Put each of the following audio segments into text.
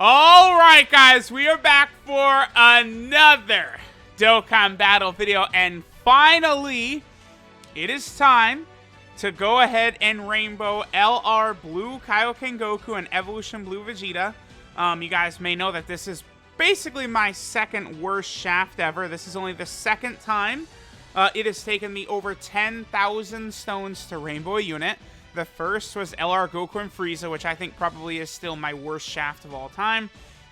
All right, guys, we are back for another Dokkan battle video, and finally, it is time to go ahead and rainbow LR Blue Kaioken Goku and Evolution Blue Vegeta. You guys may know that this is basically my second worst shaft ever. This is only the second time it has taken me over 10,000 stones to rainbow a unit. The first was LR Goku and Frieza, which I think probably is still my worst shaft of all time.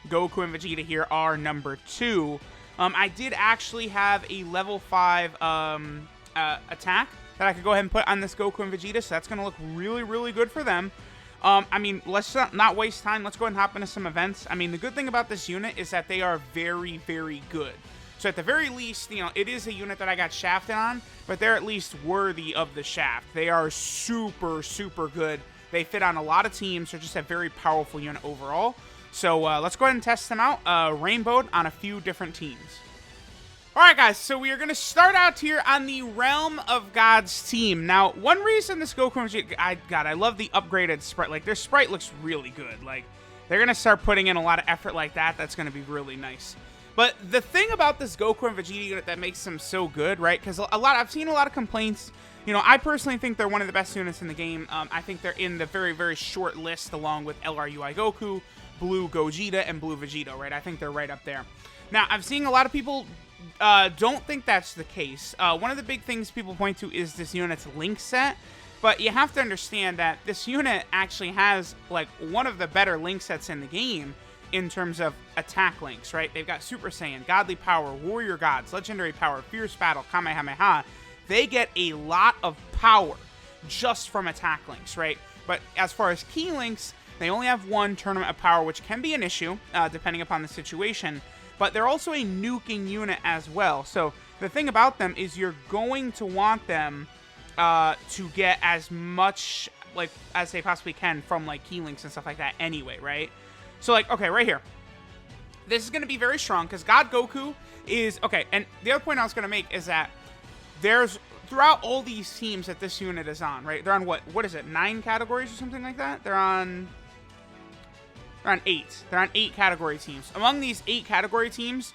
Goku and Vegeta here are number 2. I did actually have a level 5 attack that I could go ahead and put on this Goku and Vegeta, so that's going to look really, really good for them. I mean, let's not waste time. Let's go ahead and hop into some events. I mean, the good thing about this unit is that they are very, very good. So at the very least, you know, it is a unit that I got shafted on, but they're at least worthy of the shaft. They are super, super good. They fit on a lot of teams. They're just a very powerful unit overall. So let's go ahead and test them out. Rainbowed on a few different teams. Alright guys, so we are going to start out here on the Realm of Gods team. Now, one reason this Goku and Vegeta, I love the upgraded sprite. Like, their sprite looks really good. Like, they're going to start putting in a lot of effort like that. That's going to be really nice. But the thing about this Goku and Vegeta unit that makes them so good, right? Because I've seen a lot of complaints. You know, I personally think they're one of the best units in the game. I think they're in the very, very short list along with LRUI Goku, Blue Gogeta, and Blue Vegeta, right? I think they're right up there. Now, I'm seeing a lot of people don't think that's the case. One of the big things people point to is this unit's link set. But you have to understand that this unit actually has, like, one of the better link sets in the game in terms of attack links, right? They've got Super Saiyan, Godly Power, Warrior Gods, Legendary Power, Fierce Battle, Kamehameha. They get a lot of power just from attack links, right? But as far as key links, they only have one Tournament of Power, which can be an issue, depending upon the situation. But they're also a nuking unit as well. So the thing about them is you're going to want them to get as much, like, as they possibly can from, like, key links and stuff like that anyway, right? So, like, okay, right here. This is going to be very strong because God Goku is... Okay, and the other point I was going to make is that there's... Throughout all these teams that this unit is on, right? They're on what is it? 9 categories or something like that? They're on 8. They're on 8 category teams. Among these 8 category teams,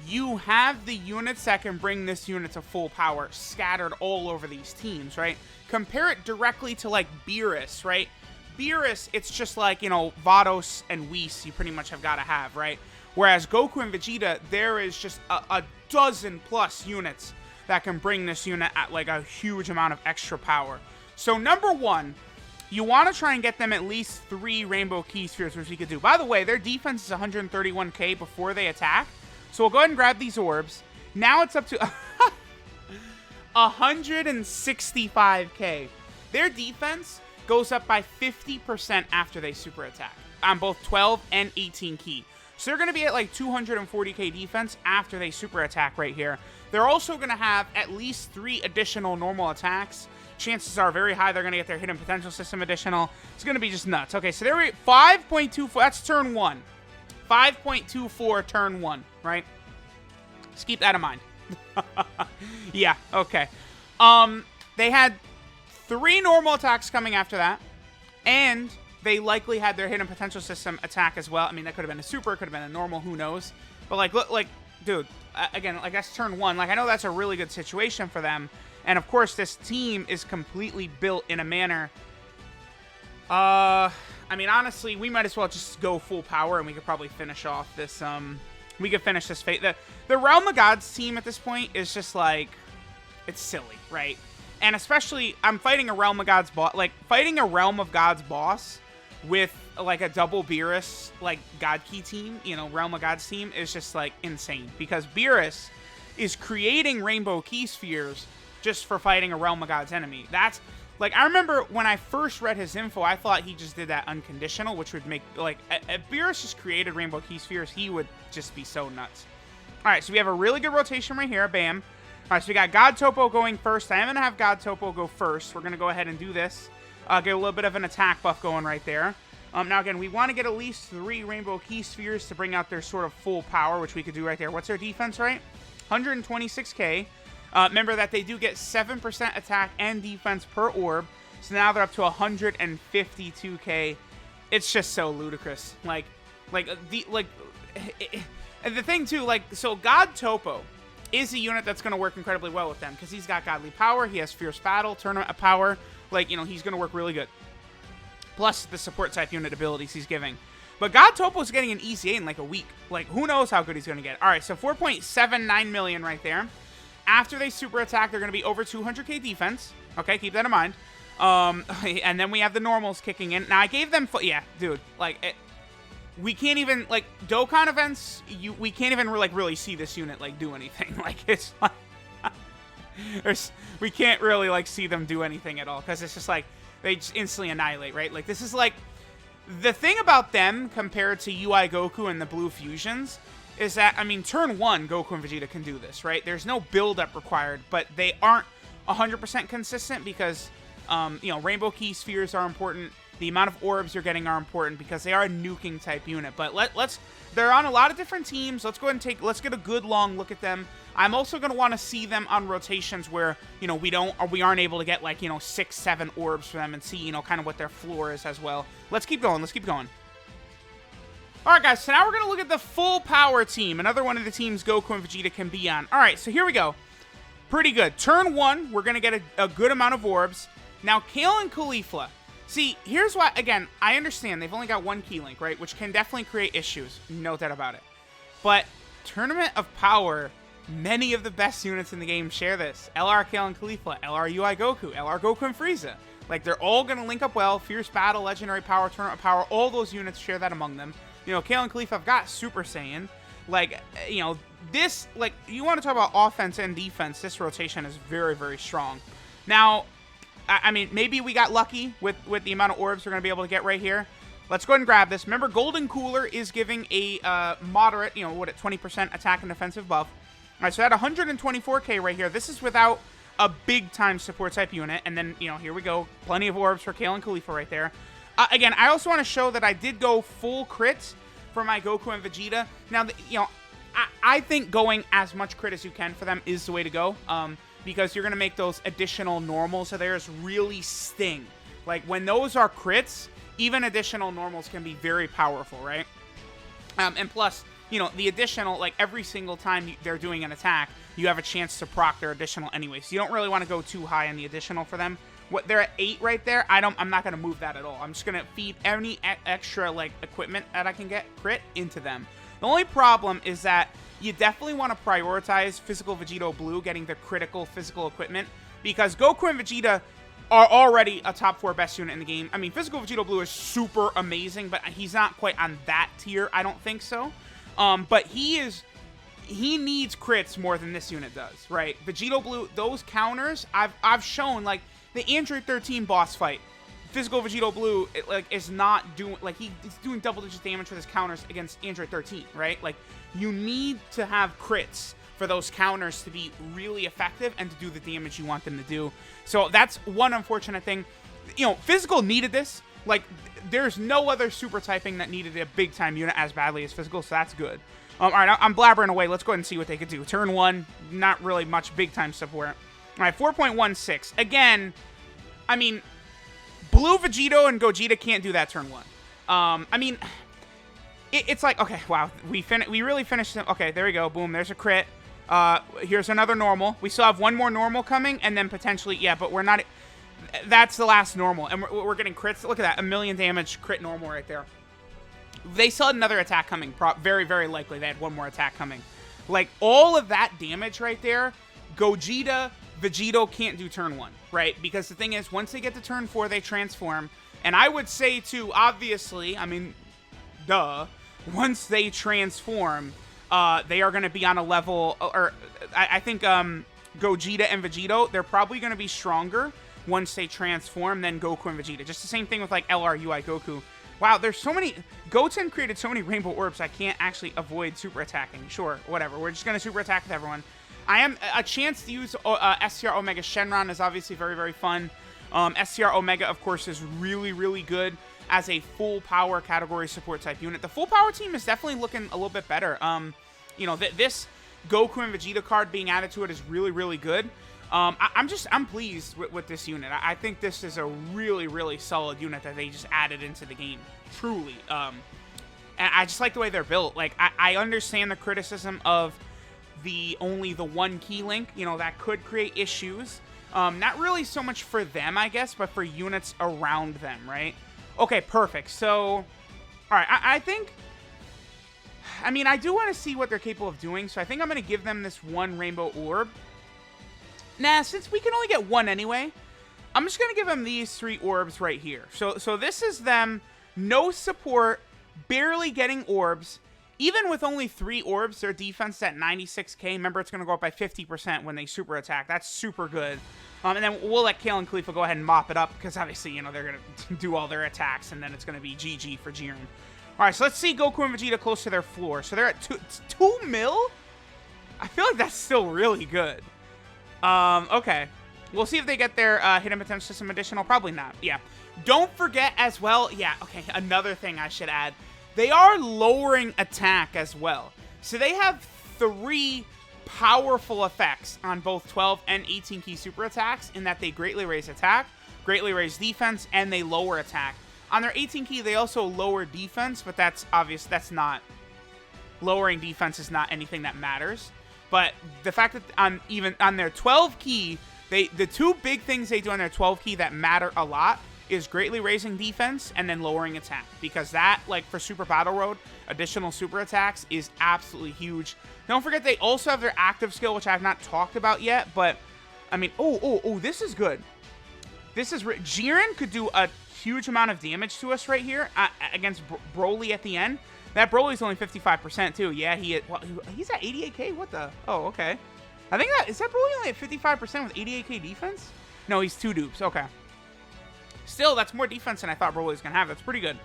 you have the units that can bring this unit to full power scattered all over these teams, right? Compare it directly to, like, Beerus, right? Beerus, it's just like, you know, Vados and Whis you pretty much have got to have, right? Whereas Goku and Vegeta, there is just a dozen plus units that can bring this unit at, like, a huge amount of extra power. So, number 1, you want to try and get them at least 3 Rainbow Key Spheres, which we could do. By the way, their defense is 131k before they attack. So, we'll go ahead and grab these orbs. Now it's up to 165k. Their defense goes up by 50% after they super attack on both 12 and 18 key. So they're going to be at like 240k defense after they super attack right here. They're also going to have at least 3 additional normal attacks. Chances are very high they're going to get their hidden potential system additional. It's going to be just nuts. Okay, so they're at 5.24. That's turn 1. 5.24 turn 1, right? Just keep that in mind. Yeah, okay. They had 3 normal attacks coming after that, and they likely had their hidden potential system attack as well. I mean, that could have been a super, could have been a normal, who knows? But, like, look, like, dude, again, like, that's turn 1. Like, I know that's a really good situation for them, and of course, this team is completely built in a manner. I mean, honestly, we might as well just go full power, and we could probably finish off this. We could finish this fate. The Realm of Gods team at this point is just like, it's silly, right? And especially, I'm fighting a Realm of Gods boss. Like, fighting a Realm of Gods boss with, like, a double Beerus, like, God Key team, you know, Realm of Gods team, is just, like, insane. Because Beerus is creating Rainbow Key Spheres just for fighting a Realm of Gods enemy. That's, like, I remember when I first read his info, I thought he just did that unconditional, which would make, like, if Beerus just created Rainbow Key Spheres, he would just be so nuts. Alright, so we have a really good rotation right here. Bam. Alright, so we got God Topo going first. I am going to have God Topo go first. We're going to go ahead and do this. Get a little bit of an attack buff going right there. Now, again, we want to get at least 3 Rainbow Key Spheres to bring out their sort of full power, which we could do right there. What's their defense, right? 126k. Remember that they do get 7% attack and defense per orb. So now they're up to 152k. It's just so ludicrous. Like, Like, and the thing, too, like, so God Topo is a unit that's going to work incredibly well with them because he's got godly power, he has fierce battle, tournament power. Like, you know, he's going to work really good. Plus the support type unit abilities he's giving. But God Topo is getting an ECA in like a week. Like, who knows how good he's going to get. All right, so 4.79 million right there. After they super attack, they're going to be over 200k defense. Okay, keep that in mind. And then we have the normals kicking in. Now, I gave them... Yeah, dude, like... we can't even, like, Dokkan events, we can't even, like, really see this unit, like, do anything. Like, it's like... we can't really, like, see them do anything at all. Because it's just, like, they just instantly annihilate, right? Like, this is, like... The thing about them compared to UI Goku and the Blue Fusions is that, I mean, turn 1, Goku and Vegeta can do this, right? There's no build-up required, but they aren't 100% consistent because, you know, Rainbow Key Spheres are important. The amount of orbs you're getting are important because they are a nuking type unit. But they're on a lot of different teams. Let's go ahead and let's get a good long look at them. I'm also going to want to see them on rotations where, you know, we aren't able to get, like, you know, 6, 7 orbs for them and see, you know, kind of what their floor is as well. Let's keep going. Let's keep going. All right, guys. So now we're going to look at the full power team. Another one of the teams Goku and Vegeta can be on. All right. So here we go. Pretty good. Turn 1, we're going to get a good amount of orbs. Now, Kale and Caulifla. See, here's why, again, I understand they've only got one key link, right? Which can definitely create issues. No doubt about it. But Tournament of Power, many of the best units in the game share this. LR Kale and Caulifla, LR UI Goku, LR Goku and Frieza. Like, they're all going to link up well. Fierce Battle, Legendary Power, Tournament of Power, all those units share that among them. You know, Kale and Caulifla have got Super Saiyan. Like, you know, this, like, you want to talk about offense and defense, this rotation is very, very strong. Now, I mean, maybe we got lucky with the amount of orbs we're going to be able to get right here. Let's go ahead and grab this. Remember, Golden Cooler is giving a moderate, you know, what, 20% attack and defensive buff. All right, so at 124k right here, this is without a big-time support type unit. And then, you know, here we go. Plenty of orbs for Kale and Caulifla right there. Again, I also want to show that I did go full crits for my Goku and Vegeta. Now, you know, I think going as much crit as you can for them is the way to go. Because you're going to make those additional normals of theirs really sting. Like, when those are crits, even additional normals can be very powerful, right? And plus, you know, the additional, like, every single time they're doing an attack, you have a chance to proc their additional anyway. So you don't really want to go too high on the additional for them. What, they're at 8 right there. I'm not going to move that at all. I'm just going to feed any extra, like, equipment that I can get crit into them. The only problem is that you definitely want to prioritize Physical Vegito Blue getting the critical physical equipment because Goku and Vegeta are already a top 4 best unit in the game. I mean, Physical Vegito Blue is super amazing, but he's not quite on that tier. I don't think so. But he needs crits more than this unit does, right? Vegito Blue, those counters, I've shown, like, the Android 13 boss fight. Physical Vegito Blue, is not doing, like, he's doing double-digit damage with his counters against Android 13, right? Like, you need to have crits for those counters to be really effective and to do the damage you want them to do. So that's one unfortunate thing. You know, Physical needed this. Like, there's no other super typing that needed a big-time unit as badly as Physical, so that's good. All right, I'm blabbering away. Let's go ahead and see what they could do. Turn 1, not really much big-time support. All right, 4.16. Again, I mean, Blue Vegito and Gogeta can't do that turn 1. I mean, it's like, okay, wow, we really finished it. Okay, there we go. Boom, there's a crit. Here's another normal. We still have one more normal coming, and then potentially, yeah, but we're not. That's the last normal, and we're getting crits. Look at that, 1 million damage crit normal right there. They still had another attack coming. Very, very likely they had one more attack coming. Like, all of that damage right there, Gogeta, Vegito can't do turn 1, right? Because the thing is, once they get to turn 4, they transform. And I would say, too, obviously, I mean, duh, once they transform, they are going to be on a level, or I think Gogeta and Vegito, they're probably going to be stronger once they transform than Goku and Vegeta. Just the same thing with, like, LR UI Goku. Wow, there's so many... Goten created so many Rainbow Orbs, I can't actually avoid super attacking. Sure, whatever. We're just going to super attack with everyone. A chance to use STR Omega Shenron is obviously very, very fun. STR Omega, of course, is really, really good as a full power category support type unit. The full power team is definitely looking a little bit better. You know, this Goku and Vegeta card being added to it is really, really good. I'm pleased with this unit. I think this is a really, really solid unit that they just added into the game. Truly. And I just like the way they're built. Like, I understand the criticism of only the one key link. You know, that could create issues. Not really so much for them, I guess, but for units around them, right? Okay, perfect. So, all right, I think... I mean, I do want to see what they're capable of doing, so I think I'm going to give them this one rainbow orb. Nah, since we can only get one anyway, I'm just going to give them these 3 orbs right here. So this is them, no support, barely getting orbs. Even with only 3 orbs, their defense is at 96k. Remember, it's going to go up by 50% when they super attack. That's super good. And then we'll let Kale and Khalifa go ahead and mop it up, because obviously, you know, they're going to do all their attacks, and then it's going to be GG for Jiren. All right, so let's see Goku and Vegeta close to their floor. So they're at 2 mil? I feel like that's still really good. Okay. We'll see if they get their hidden potential system additional. Probably not. Yeah. Don't forget as well. Yeah, okay. Another thing I should add. They are lowering attack as well. So they have 3 powerful effects on both 12 and 18 key super attacks in that they greatly raise attack, greatly raise defense, and they lower attack. On their 18 key, they also lower defense, but that's obvious. That's not... Lowering defense is not anything that matters. But the fact that even on their 12 key, the 2 big things they do on their 12 key that matter a lot is greatly raising defense and then lowering attack. Because that, like for Super Battle Road, additional super attacks is absolutely huge. Don't forget they also have their active skill, which I have not talked about yet. But, I mean, oh, this is good. This is... Jiren could do a huge amount of damage to us right here against Broly at the end. That Broly's only 55% too. Yeah, he's at 88k. What the? Oh, okay. I think is that Broly only at 55% with 88k defense? No, he's 2 dupes. Okay. Still, that's more defense than I thought Broly was gonna have. That's pretty good.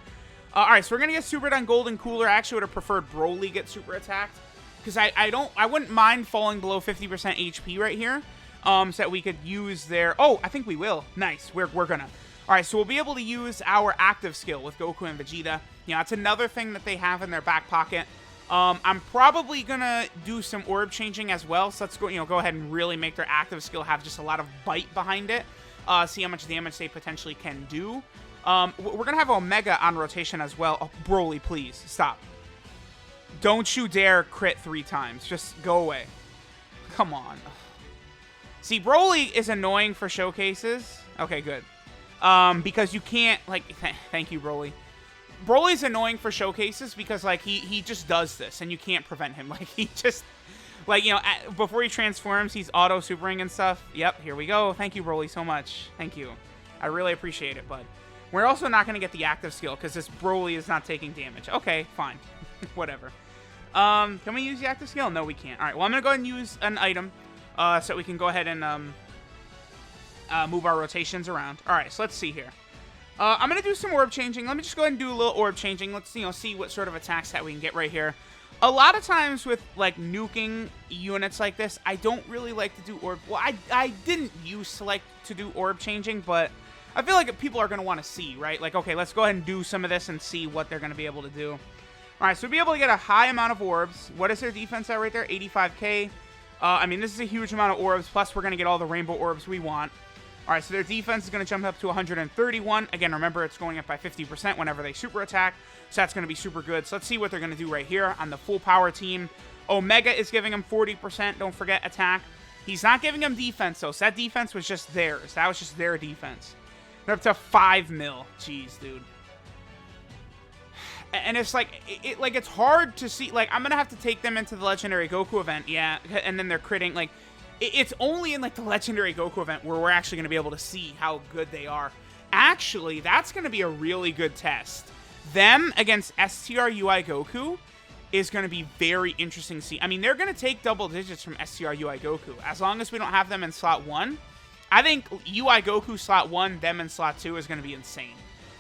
All right, so we're gonna get supered on Golden Cooler. I actually would have preferred Broly get super attacked because I wouldn't mind falling below 50% HP right here, so that we could use their. Oh, I think we will. Nice. We're gonna. All right, so we'll be able to use our active skill with Goku and Vegeta. You know, it's another thing that they have in their back pocket. I'm probably going to do some orb changing as well. So let's go ahead and really make their active skill have just a lot of bite behind it. See how much damage they potentially can do. We're going to have Omega on rotation as well. Oh, Broly, please, stop. Don't you dare crit 3 times. Just go away. Come on. See, Broly is annoying for showcases. Okay, good. Because you can't, like, thank you, Broly. Broly's annoying for showcases because, like, he just does this, and you can't prevent him. Like, he just, like, you know, before he transforms, he's auto-supering and stuff. Yep, here we go. Thank you, Broly, so much. Thank you. I really appreciate it, bud. We're also not going to get the active skill because this Broly is not taking damage. Okay, fine. Whatever. Can we use the active skill? No, we can't. All right, well, I'm going to go ahead and use an item so we can go ahead and move our rotations around. All right, so let's see here. I'm going to do some orb changing. Let me just go ahead and do a little orb changing. Let's, see what sort of attacks that we can get right here. A lot of times with, like, nuking units like this, I don't really like to do orb... Well, I didn't used to like to do orb changing, but I feel like people are going to want to see, right? Like, okay, let's go ahead and do some of this and see what they're going to be able to do. All right, so we'll be able to get a high amount of orbs. What is their defense at right there? 85k. I mean, this is a huge amount of orbs, plus we're going to get all the rainbow orbs we want. All right, so their defense is going to jump up to 131. Again, remember, it's going up by 50% whenever they super attack, so that's going to be super good. So let's see what they're going to do right here on the full power team. Omega is giving them 40%. Don't forget attack. He's not giving them defense, though, so that defense was just theirs. That was just their defense. They're up to 5 mil. Jeez, dude. And it's like, it's hard to see. Like, I'm going to have to take them into the Legendary Goku event, yeah, and then they're critting, like... It's only in, like, the Legendary Goku event where we're actually going to be able to see how good they are. Actually, that's going to be a really good test. Them against STR-UI Goku is going to be very interesting to see. I mean, they're going to take double digits from STR-UI Goku. As long as we don't have them in slot 1, I think UI Goku slot 1, them in slot 2 is going to be insane.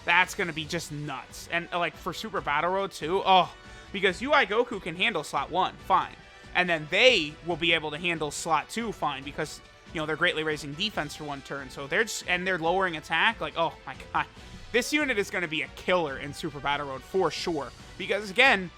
That's going to be just nuts. And, like, for Super Battle Road, too, oh, because UI Goku can handle slot 1, fine. And then they will be able to handle slot 2 fine because, they're greatly raising defense for 1 turn. So they're lowering attack. Like, oh my god. This unit is going to be a killer in Super Battle Road for sure. Because, again,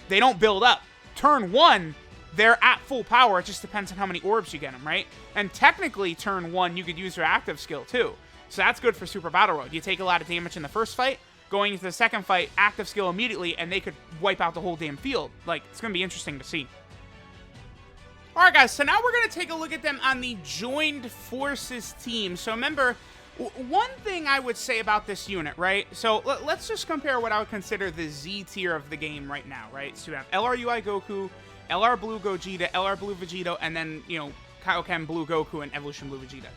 they don't build up. Turn 1, they're at full power. It just depends on how many orbs you get them, right? And technically, turn 1, you could use their active skill too. So that's good for Super Battle Road. You take a lot of damage in the first fight. going into the second fight, active skill immediately, and they could wipe out the whole damn field. Like, it's going to be interesting to see. Alright guys, so now we're going to take a look at them on the Joined Forces team. So remember, one thing I would say about this unit, right? So let's just compare what I would consider the Z tier of the game right now, right? So you have LR UI Goku, LR Blue Gogeta, LR Blue Vegeta, and then, you know, Kaioken Blue Goku and Evolution Blue Vegeta.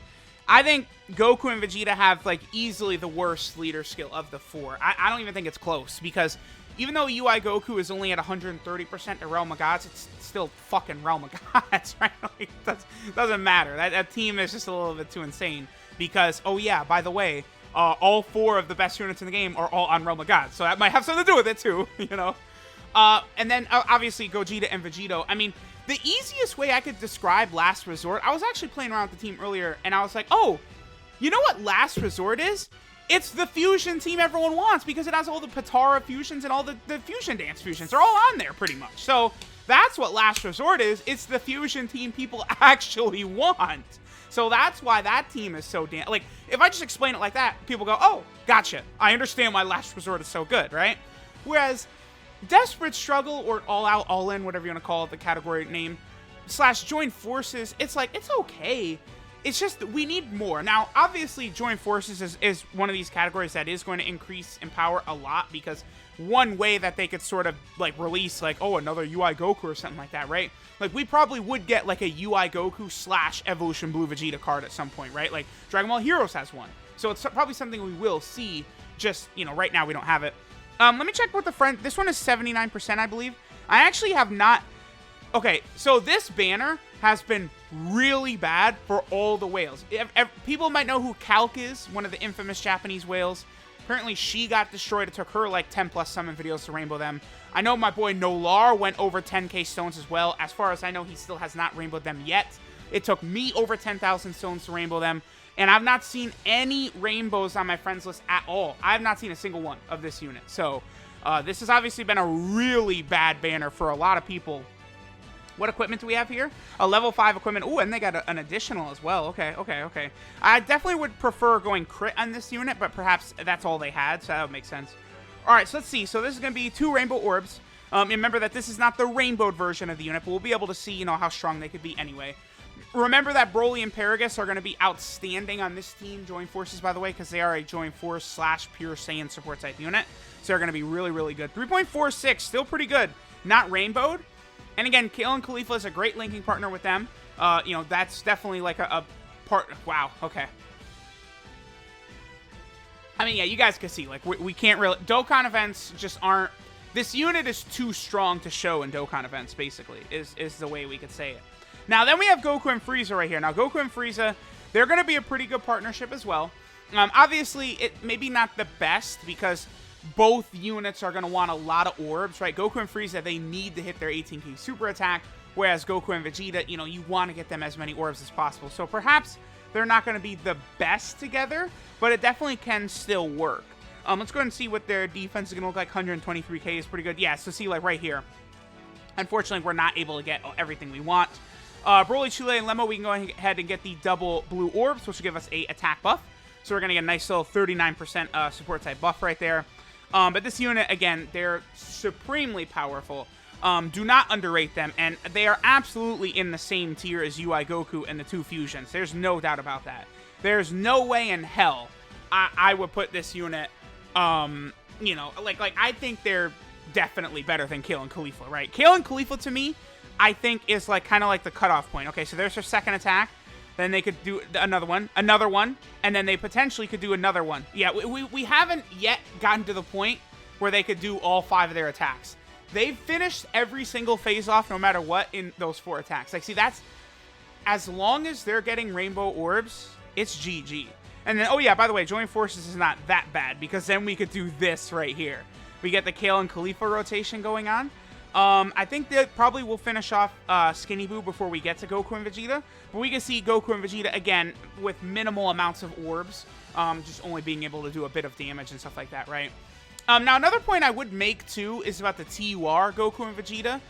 I think Goku and Vegeta have, like, easily the worst leader skill of the four. I don't even think it's close, because even though UI Goku is only at 130% to Realm of Gods, it's still fucking Realm of Gods, right? Like, doesn't matter. That team is just a little bit too insane, because, oh yeah, by the way, all 4 of the best units in the game are all on Realm of Gods, so that might have something to do with it too, you know? And then, obviously, Gogeta and Vegito. I mean, the easiest way I could describe Last Resort, I was actually playing around with the team earlier, and I was like, oh, you know what Last Resort is? It's the fusion team everyone wants, because it has all the Patara fusions and all the fusion dance fusions. They're all on there, pretty much. So that's what Last Resort is. It's the fusion team people actually want. So that's why that team is so damn... Like, if I just explain it like that, people go, oh, gotcha. I understand why Last Resort is so good, right? Whereas Desperate Struggle, or All Out, All In, whatever you want to call it, the category name, / Joined Forces, it's like, it's okay. It's just, we need more. Now, obviously, Joined Forces is one of these categories that is going to increase in power a lot, because one way that they could sort of, like, release, like, oh, another UI Goku or something like that, right? Like, we probably would get, like, a UI Goku / Evolution Blue Vegeta card at some point, right? Like, Dragon Ball Heroes has one. So it's probably something we will see, just, you know, right now we don't have it. Let me check what the friend... This one is 79%, I believe. I actually have not... Okay, so this banner has been really bad for all the whales. People might know who Calc is, one of the infamous Japanese whales. Apparently, she got destroyed. It took her, like, 10+ summon videos to rainbow them. I know my boy Nolar went over 10k stones as well. As far as I know, he still has not rainbowed them yet. It took me over 10,000 stones to rainbow them. And I've not seen any rainbows on my friends list at all. I have not seen a single one of this unit. So, this has obviously been a really bad banner for a lot of people. What equipment do we have here? A level 5 equipment. Ooh, and they got an additional as well. Okay. I definitely would prefer going crit on this unit, but perhaps that's all they had, so that would make sense. All right, so let's see. So this is going to be 2 rainbow orbs. Remember that this is not the rainbowed version of the unit, but we'll be able to see, you know, how strong they could be anyway. Remember that Broly and Paragus are going to be outstanding on this team, Joined Forces, by the way, because they are a Joined Force / Pure Saiyan support type unit. So they're going to be really, really good. 3.46, still pretty good. Not rainbowed. And again, Kale and Khalifa is a great linking partner with them. You know, that's definitely like a part... Wow, okay. I mean, yeah, you guys can see, like, we can't really... Dokkan events just aren't... This unit is too strong to show in Dokkan events, basically, is the way we could say it. Now, then we have Goku and Frieza right here. Now, Goku and Frieza, they're going to be a pretty good partnership as well. Obviously, it maybe not the best, because both units are going to want a lot of orbs, right? Goku and Frieza, they need to hit their 18k super attack, whereas Goku and Vegeta, you know, you want to get them as many orbs as possible. So perhaps they're not going to be the best together, but it definitely can still work. Let's go ahead and see what their defense is going to look like. 123k is pretty good. Yeah, so see, like, right here. Unfortunately, we're not able to get everything we want. Broly, Chile, and Lemma, we can go ahead and get the double blue orbs, which will give us a attack buff. So we're going to get a nice little 39% support type buff right there. But this unit, again, they're supremely powerful. Do not underrate them, and they are absolutely in the same tier as UI Goku and the 2 fusions. There's no doubt about that. There's no way in hell I would put this unit, you know, like I think they're definitely better than Kale and Khalifa, right? Kale and Khalifa, to me, I think is like kind of like the cutoff point. Okay, so there's their second attack. Then they could do another one, and then they potentially could do another one. Yeah, we haven't yet gotten to the point where they could do all 5 of their attacks. They've finished every single phase off no matter what in those 4 attacks. Like, see, that's... As long as they're getting rainbow orbs, it's GG. And then, oh yeah, by the way, Joined Forces is not that bad, because then we could do this right here. We get the Kale and Khalifa rotation going on. I think that probably will finish off Skinny Boo before we get to Goku and Vegeta. But we can see Goku and Vegeta, again, with minimal amounts of orbs. Just only being able to do a bit of damage and stuff like that, right? Now, another point I would make, too, is about the TUR Goku and Vegeta.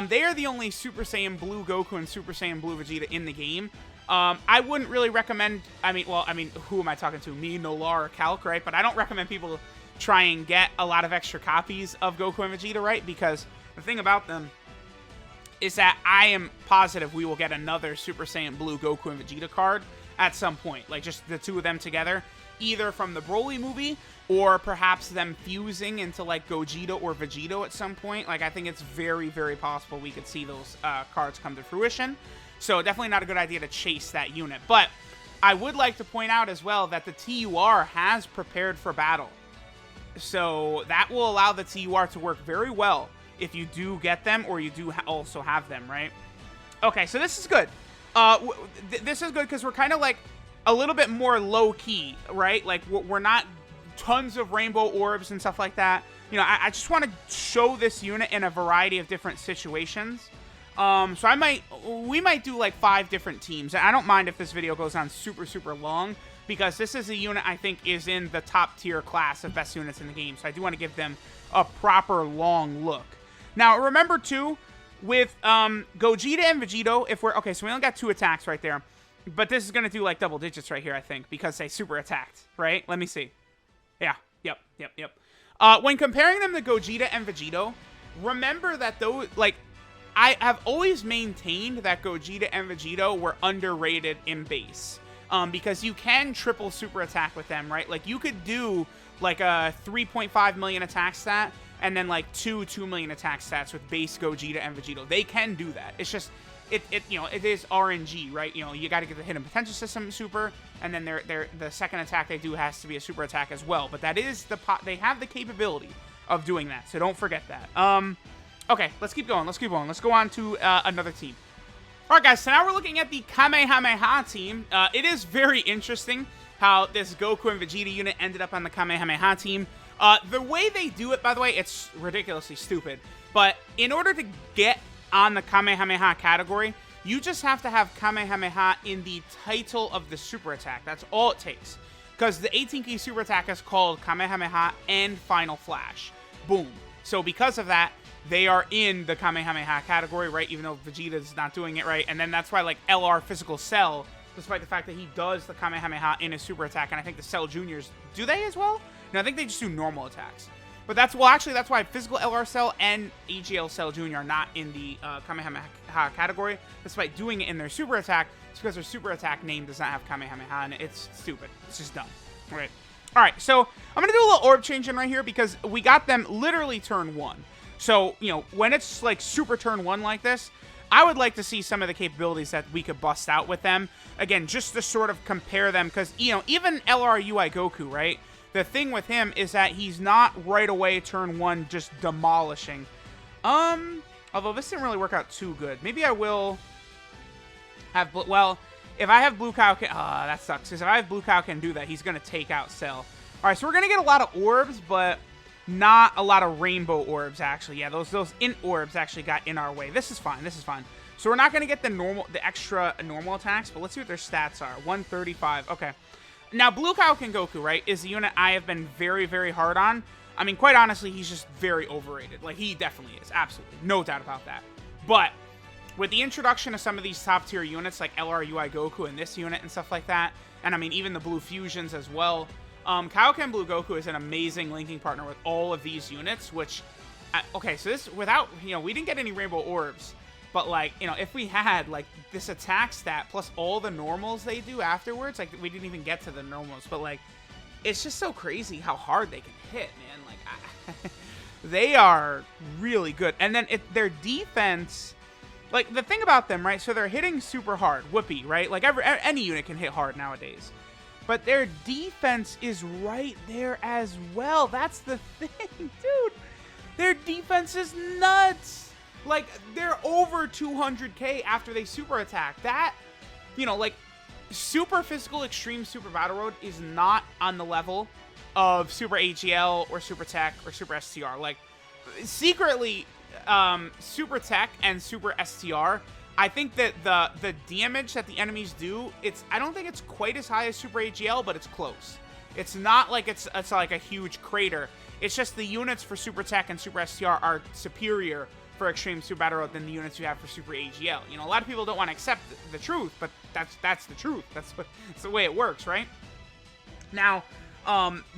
They are the only Super Saiyan Blue Goku and Super Saiyan Blue Vegeta in the game. I wouldn't really recommend... who am I talking to? Me, Nolar, or Calc, right? But I don't recommend people try and get a lot of extra copies of Goku and Vegeta, right? Because the thing about them is that I am positive we will get another Super Saiyan Blue Goku and Vegeta card at some point. Like, just the two of them together, either from the Broly movie or perhaps them fusing into, like, Gogeta or Vegito at some point. Like, I think it's very, very possible we could see those cards come to fruition. So, definitely not a good idea to chase that unit. But I would like to point out as well that the TUR has prepared for battle. So, that will allow the TUR to work very well if you do get them, or you do also have them, right? Okay, so this is good. This is good because we're kind of like a little bit more low-key, right? Like, we're not tons of rainbow orbs and stuff like that. You know, I just want to show this unit in a variety of different situations. So we might do like 5 different teams. I don't mind if this video goes on super, super long, because this is a unit I think is in the top tier class of best units in the game. So I do want to give them a proper long look. Now, remember, too, with Gogeta and Vegito, if we're... Okay, so we only got 2 attacks right there. But this is going to do, like, double digits right here, I think, because they super attacked, right? Let me see. Yeah, yep. When comparing them to Gogeta and Vegito, remember that those... Like, I have always maintained that Gogeta and Vegito were underrated in base. Because you can triple super attack with them, right? Like, you could do, like, a 3.5 million attack stat, and then like 2 million attack stats with base Gogeta and Vegito. They can do that. It's just, it is RNG, right? You know, you got to get the hidden potential system super, and then the second attack they do has to be a super attack as well. But that is they have the capability of doing that, so don't forget that. Okay, let's keep going. Let's go on to another team. All right, guys. So now we're looking at the Kamehameha team. It is very interesting how this Goku and Vegeta unit ended up on the Kamehameha team. The way they do it, by the way, it's ridiculously stupid. But in order to get on the Kamehameha category, you just have to have Kamehameha in the title of the super attack. That's all it takes. Because the 18-key super attack is called Kamehameha and Final Flash. Boom. So because of that, they are in the Kamehameha category, right? Even though Vegeta's not doing it right. And then that's why, like, LR Physical Cell, despite the fact that he does the Kamehameha in his super attack, and I think the Cell Juniors, do they as well? No, I think they just do normal attacks. But that's why Physical LR Cell and AGL Cell Jr. are not in the Kamehameha category, despite doing it in their super attack. It's because their super attack name does not have Kamehameha, and it's stupid. It's just dumb. All right, so I'm going to do a little orb change in right here, because we got them literally turn 1. So, you know, when it's like super turn 1 like this, I would like to see some of the capabilities that we could bust out with them. Again, just to sort of compare them, because, you know, even LRUI Goku, right? The thing with him is that he's not right away turn 1 just demolishing. Although this didn't really work out too good. Maybe I will have... Well, if I have Blue Cow... that sucks. Because if I have Blue Cow can do that, he's going to take out Cell. Alright, so we're going to get a lot of orbs, but not a lot of rainbow orbs, actually. Yeah, those int orbs actually got in our way. This is fine. So we're not going to get the extra normal attacks, but let's see what their stats are. 135. Okay. Now, Blue Kaioken Goku, right, is the unit I have been very, very hard on. I mean, quite honestly, he's just very overrated. Like, he definitely is. Absolutely. No doubt about that. But with the introduction of some of these top-tier units, like LRUI Goku and this unit and stuff like that, and, I mean, even the Blue Fusions as well, Kaioken Blue Goku is an amazing linking partner with all of these units, which... okay, so this, without... You know, we didn't get any Rainbow Orbs. But, like, you know, if we had, like, this attack stat plus all the normals they do afterwards, like, we didn't even get to the normals, but, like, it's just so crazy how hard they can hit, man. Like, they are really good. And then their defense, like, the thing about them, right, so they're hitting super hard, whoopee, right? Like, any unit can hit hard nowadays. But their defense is right there as well. That's the thing, dude. Their defense is nuts. Like, they're over 200k after they super attack. That, you know, like, super physical extreme super battle road is not on the level of super AGL or super tech or super STR. Like, secretly, super tech and super STR, I think that the damage that the enemies do, I don't think it's quite as high as super AGL, but it's close. It's not like it's like a huge crater. It's just the units for super tech and super STR are superior for Extreme Super Battle Road than the units you have for Super AGL. You know, a lot of people don't want to accept the truth, but that's the truth. That's the way it works, right? Now,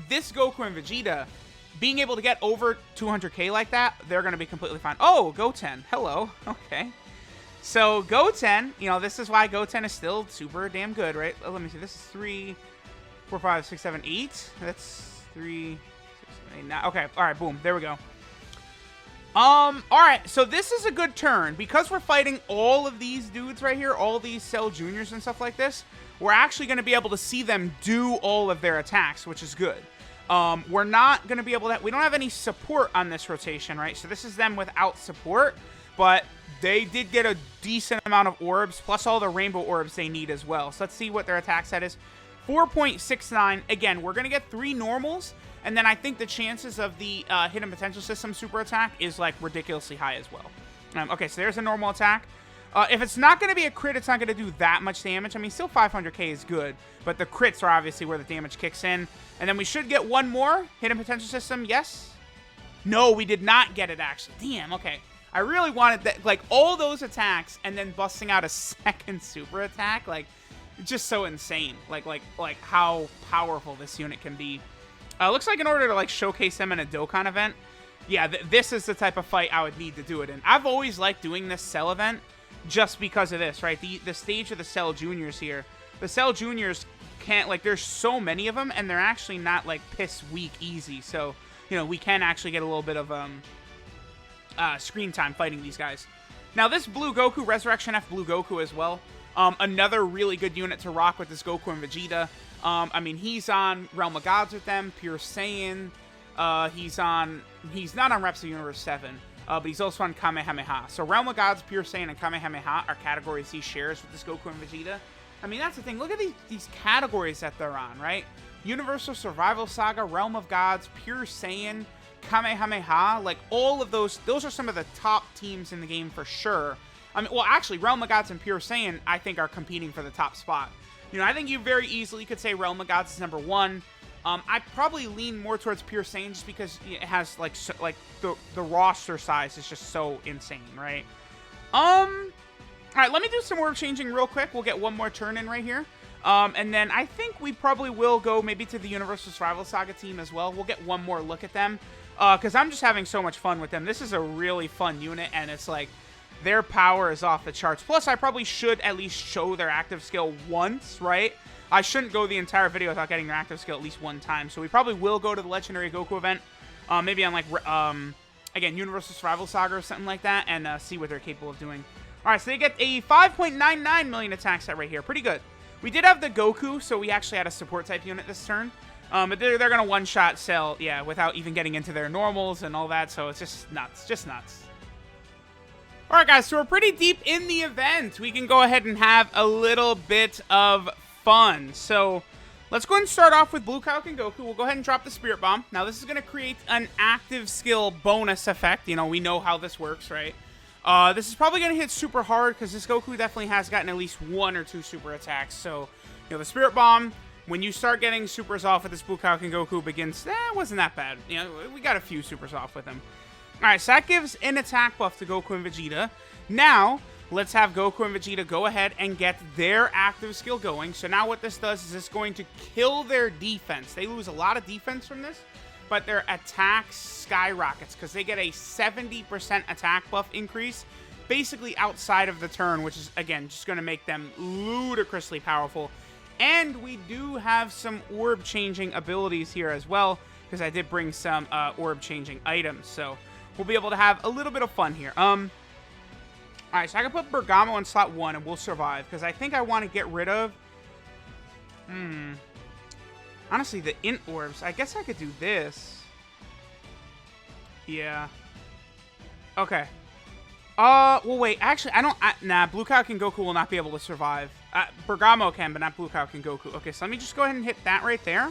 this Goku and Vegeta being able to get over 200k like that, they're going to be completely fine. Oh, Goten. Hello. Okay. So Goten, you know, this is why Goten is still super damn good, right? Let me see. This is 3, 4, 5, 6, 7, 8. That's 3, 6, 7, 8, 9. Okay. All right. Boom. There we go. All right. So this is a good turn because we're fighting all of these dudes right here, all these Cell Juniors and stuff like this. We're actually going to be able to see them do all of their attacks, which is good. We're not going to be able to... We don't have any support on this rotation, right? So this is them without support, but they did get a decent amount of orbs, plus all the rainbow orbs they need as well. So let's see what their attack set is. 4.69. Again, we're going to get 3 normals, and then I think the chances of the Hidden Potential System super attack is, like, ridiculously high as well. Okay, so there's a normal attack. If it's not going to be a crit, it's not going to do that much damage. I mean, still 500k is good, but the crits are obviously where the damage kicks in. And then we should get one more Hidden Potential System. Yes? No, we did not get it, actually. Damn, okay. I really wanted that, like, all those attacks and then busting out a second super attack. Like, just so insane. Like how powerful this unit can be. Looks like in order to, like, showcase them in a Dokkan event, yeah, this is the type of fight I would need to do it in. I've always liked doing this Cell event just because of this, right? The stage of the Cell Juniors here. The Cell Juniors can't, like, there's so many of them, and they're actually not, like, piss weak easy. So, you know, we can actually get a little bit of screen time fighting these guys. Now, this Blue Goku, Resurrection F Blue Goku as well. Another really good unit to rock with this Goku and Vegeta. I mean, he's on Realm of Gods with them, Pure Saiyan. He's not on Reps of Universe 7, but he's also on Kamehameha. So Realm of Gods, Pure Saiyan, and Kamehameha are categories he shares with this Goku and Vegeta. I mean, that's the thing. Look at these categories that they're on, right? Universal Survival Saga, Realm of Gods, Pure Saiyan, Kamehameha. Like, all of those are some of the top teams in the game for sure. I mean, well, actually, Realm of Gods and Pure Saiyan, I think, are competing for the top spot. You know, I think you very easily could say Realm of Gods is number 1. I probably lean more towards Pure Saiyan just because it has, like, the roster size is just so insane, right? All right, let me do some orb changing real quick. We'll get one more turn in right here. And then I think we probably will go maybe to the Universal Survival Saga team as well. We'll get one more look at them because I'm just having so much fun with them. This is a really fun unit, and it's like their power is off the charts. Plus, I probably should at least show their active skill once, right? I shouldn't go the entire video without getting their active skill at least one time. So we probably will go to the Legendary Goku event, maybe on, like, again, Universal Survival Saga or something like that, and see what they're capable of doing. All right, so they get a 5.99 million attack set right here. Pretty good. We did have the Goku, so we actually had a support type unit this turn. But they're going to one-shot Cell, yeah, without even getting into their normals and all that, so it's just nuts. Just nuts. All right, guys, so we're pretty deep in the event. We can go ahead and have a little bit of fun. So let's go ahead and start off with Blue Kaioken Goku. We'll go ahead and drop the Spirit Bomb. Now, this is going to create an active skill bonus effect. You know, we know how this works, right? This is probably going to hit super hard because this Goku definitely has gotten at least 1 or 2 super attacks. So, you know, the Spirit Bomb, when you start getting supers off with this Blue Kaioken Goku begins, it wasn't that bad. You know, we got a few supers off with him. Alright, so that gives an attack buff to Goku and Vegeta. Now, let's have Goku and Vegeta go ahead and get their active skill going. So now what this does is it's going to kill their defense. They lose a lot of defense from this, but their attack skyrockets because they get a 70% attack buff increase basically outside of the turn, which is, again, just going to make them ludicrously powerful. And we do have some orb changing abilities here as well because I did bring some orb changing items. So we'll be able to have a little bit of fun here. Alright, so I can put Bergamo in slot 1 and we'll survive because I think I want to get rid of... Honestly, the int orbs. I guess I could do this. Yeah. Okay. Well, wait. Actually, I don't... nah, Blue Kaioken Goku will not be able to survive. Bergamo can, but not Blue Kaioken Goku. Okay, so let me just go ahead and hit that right there.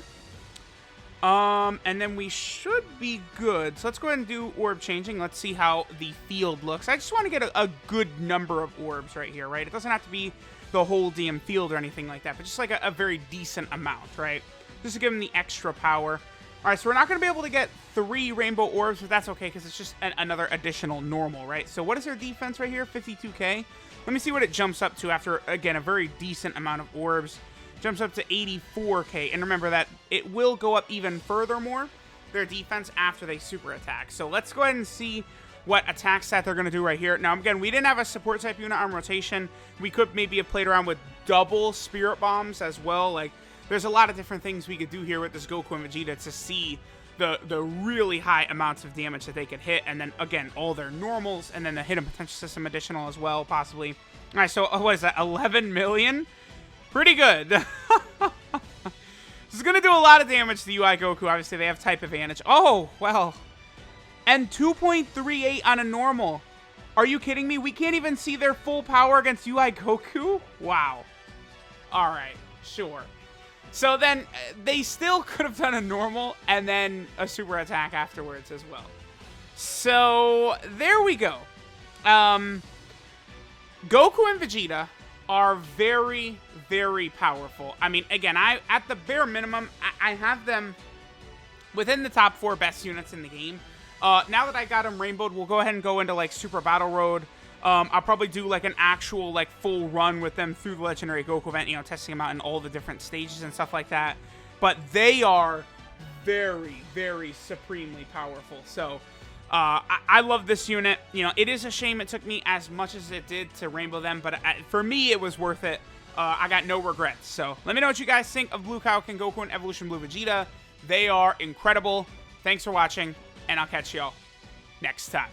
And then we should be good. So let's go ahead and do orb changing. Let's see how the field looks. I just want to get a good number of orbs right here, right? It doesn't have to be the whole DM field or anything like that, but just like a very decent amount, right? Just to give him the extra power. All right, so we're not going to be able to get 3 rainbow orbs, but that's okay because it's just another additional normal, right? So what is their defense right here? 52k. Let me see what it jumps up to after, again, a very decent amount of orbs. Jumps up to 84k. And remember that it will go up even further more their defense after they super attack. So let's go ahead and see what attack stat they're going to do right here. Now, again, we didn't have a support type unit on rotation. We could maybe have played around with double Spirit Bombs as well. Like, there's a lot of different things we could do here with this Goku and Vegeta to see the really high amounts of damage that they could hit. And then, again, all their normals, and then the hidden potential system additional as well, possibly. All right, so what is that, 11 million? Pretty good. This is going to do a lot of damage to UI Goku. Obviously, they have type advantage. Oh, well. And 2.38 on a normal. Are you kidding me? We can't even see their full power against UI Goku? Wow. All right, sure. So then, they still could have done a normal and then a super attack afterwards as well. So, there we go. Goku and Vegeta are very, very powerful. I mean, again, at the bare minimum, I have them within the top 4 best units in the game. Now that I got them rainbowed, we'll go ahead and go into, like, Super Battle Road. I'll probably do, like, an actual, like, full run with them through the Legendary Goku event, you know, testing them out in all the different stages and stuff like that. But they are very, very supremely powerful. So, I love this unit. You know, it is a shame it took me as much as it did to rainbow them, but for me, it was worth it. I got no regrets. So, let me know what you guys think of Blue Kaioken Goku and Evolution Blue Vegeta. They are incredible. Thanks for watching, and I'll catch y'all next time.